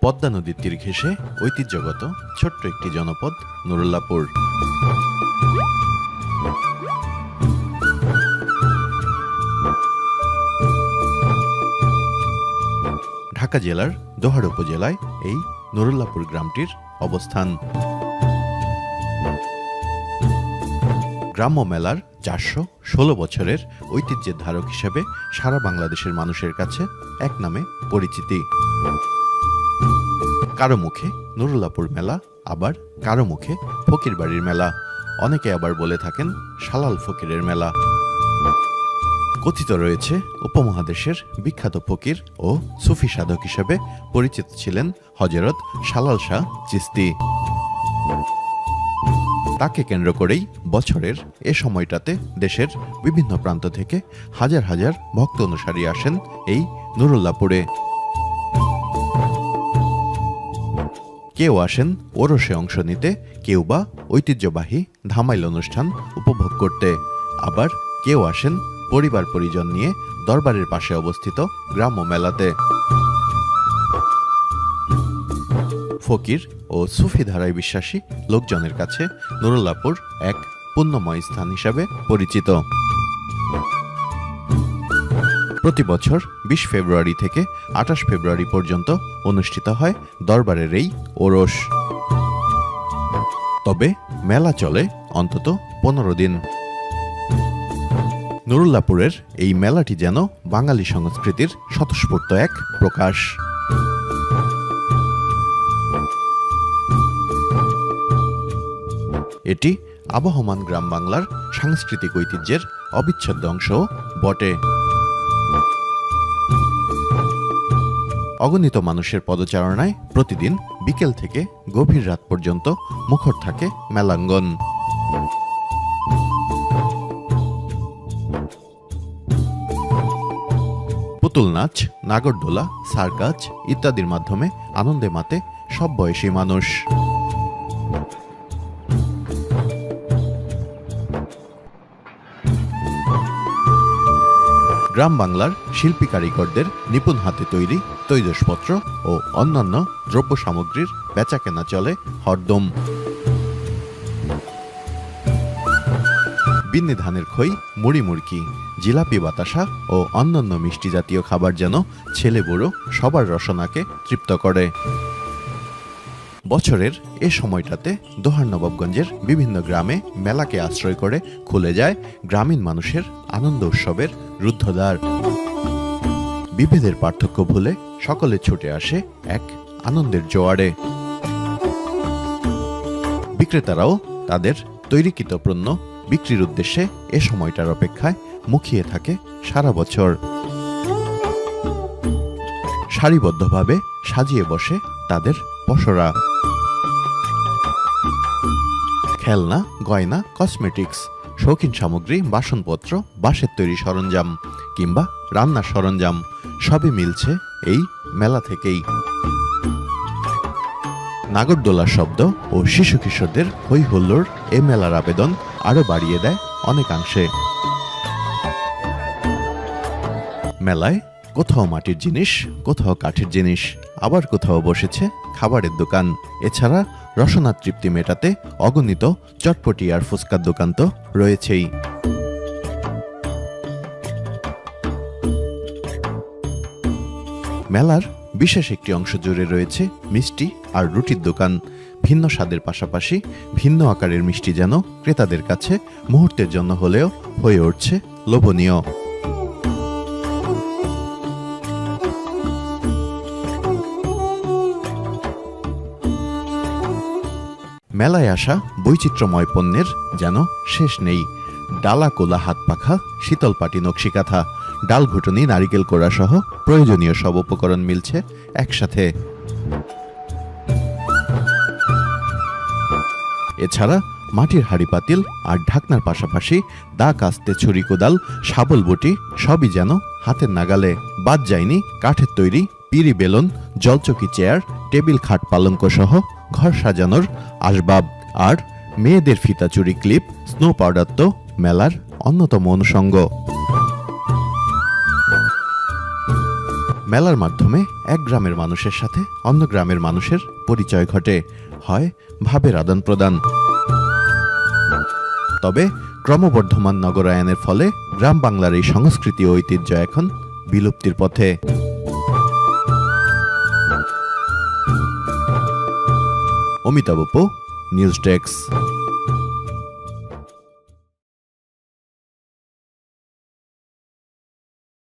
পদ্মা নদীর তীর ঘেঁষে ঐতিহ্যগত ছোট্ট একটি জনপদ নুরুল্লাহপুর। ঢাকা জেলার দোহার উপজেলায় এই নুরুল্লাহপুর গ্রামটির অবস্থান। গ্রাম্য মেলার 416 বছরের ঐতিহ্যের ধারক হিসেবে সারা বাংলাদেশের মানুষের কাছে এক নামে পরিচিতি। কারো মুখে নুরুল্লাহপুর মেলা, আবার কারো মুখে ফকির বাড়ির মেলা, অনেকে আবার বলে থাকেন শালাল ফকিরের মেলা। কথিত রয়েছে উপমহাদেশের বিখ্যাত ফকির ও সুফি সাধক হিসেবে পরিচিত ছিলেন হযরত শালাল শাহ চিশতি। তাকে কেন্দ্র করেই বছরের এ সময়টাতে দেশের বিভিন্ন প্রান্ত থেকে হাজার হাজার ভক্ত অনুসারী আসেন এই নুরুল্লাহপুরে। কেউ আসেন ওরসে অংশ নিতে, কেউ বা ঐতিহ্যবাহী ধামাইল অনুষ্ঠান উপভোগ করতে, আবার কেউ আসেন পরিবার পরিজন নিয়ে দরবারের পাশে অবস্থিত গ্রাম্য মেলাতে। ফকির ও সুফি ধারায় বিশ্বাসী লোকজনের কাছে নুরুল্লাহপুর এক পুণ্যময় স্থান হিসাবে পরিচিত। প্রতি বছর 20 ফেব্রুয়ারি থেকে 28 ফেব্রুয়ারি পর্যন্ত অনুষ্ঠিত হয় দরবারের এই ওরস। তবে মেলা চলে অন্তত 15 দিন। নুরুল্লাহপুরের এই মেলাটি যেন বাঙালি সংস্কৃতির স্বতঃস্ফূর্ত এক প্রকাশ। এটি আবহমান গ্রাম বাংলার সাংস্কৃতিক ঐতিহ্যের অবিচ্ছেদ্য অংশ বটে। অগণিত মানুষের পদচারণায় প্রতিদিন বিকেল থেকে গভীর রাত পর্যন্ত মুখর থাকে মেলাঙ্গন। পুতুল নাচ, নাগরদোলা, সার্কাস ইত্যাদির মাধ্যমে আনন্দে মাতে সব বয়সী মানুষ। গ্রাম বাংলার শিল্পী কারিগরদের নিপুণ হাতে তৈরি তৈজসপত্র ও অন্যান্য দ্রব্য সামগ্রীর বেচাকেনা চলে হরদম। বিন্নি ধানের খই, মুড়ি মুড়কি, জিলাপি বাতাসা ও অন্যান্য মিষ্টি জাতীয় খাবার যেন ছেলে বুড়ো সবার রসনাকে তৃপ্ত করে। বছরের এ সময়টাতে দোহার নবাবগঞ্জের বিভিন্ন গ্রামে মেলাকে আশ্রয় করে খুলে যায় গ্রামীণ মানুষের আনন্দ উৎসবের রুদ্ধদ্বার। বিভেদের পার্থক্য ভুলে সকলে ছুটে আসে এক আনন্দের জোয়ারে। বিক্রেতারাও তাদের তৈরিকৃত পণ্য বিক্রির উদ্দেশ্যে এ সময়টার অপেক্ষায় মুখিয়ে থাকে সারা বছর। সারিবদ্ধভাবে সাজিয়ে বসে তাদের পসরা। খেলনা, গয়না, কসমেটিক্স, শৌখিন সামগ্রী, বাসনপত্র, বাঁশের তৈরি সরঞ্জাম কিংবা রান্নার সরঞ্জাম সবই মিলছে এই মেলা থেকেই। নাগরদোলার শব্দ ও শিশু কিশোরদের হই হুল্লোড় এ মেলার আবেদন আরো বাড়িয়ে দেয় অনেকাংশে। মেলায় কোথাও মাটির জিনিস, কোথাও কাঠের জিনিস, আবার কোথাও বসেছে খাবারের দোকান। এছাড়া রসনা তৃপ্তি মেটাতে অগণিত চটপটি আর ফুচকার দোকান তো রয়েছেই। মেলার বিশেষ একটি অংশ জুড়ে রয়েছে মিষ্টি আর রুটির দোকান। ভিন্ন স্বাদের পাশাপাশি ভিন্ন আকারের মিষ্টি যেন ক্রেতাদের কাছে মুহূর্তের জন্য হলেও হয়ে উঠছে লোভনীয়। মেলায় আসা বৈচিত্র্যময় পণ্যের যেন শেষ নেই। ডালা কোলা হাত পাখা, শীতল পাটি নকশিকাঁথা, ডাল ঘুটনি, নারিকেল কোড়া সহ প্রয়োজনীয় সব উপকরণ মিলছে একসাথে। এছাড়া মাটির হাঁড়ি পাতিল আর ঢাকনার পাশাপাশি দা কাস্তে, ছুরি কোদাল, শাবল বটি সবই যেন হাতের নাগালে। বাদ যায়নি কাঠের তৈরি পিঁড়ি, বেলন, জলচকি চেয়ার, টেবিল, খাট, পালঙ্ক সহ ঘর সাজানোর আসবাব। আর মেয়েদের ফিতা, চুড়ি, ক্লিপ, স্নো পাউডার তো মেলার অন্যতম অনুষঙ্গ। মেলার মাধ্যমে এক গ্রামের মানুষের সাথে অন্য গ্রামের মানুষের পরিচয় ঘটে, হয় ভাবের আদান প্রদান। তবে ক্রমবর্ধমান নগরায়নের ফলে গ্রাম বাংলার এই সংস্কৃতি ও ঐতিহ্য এখন বিলুপ্তির পথে। Amitabh, news desk.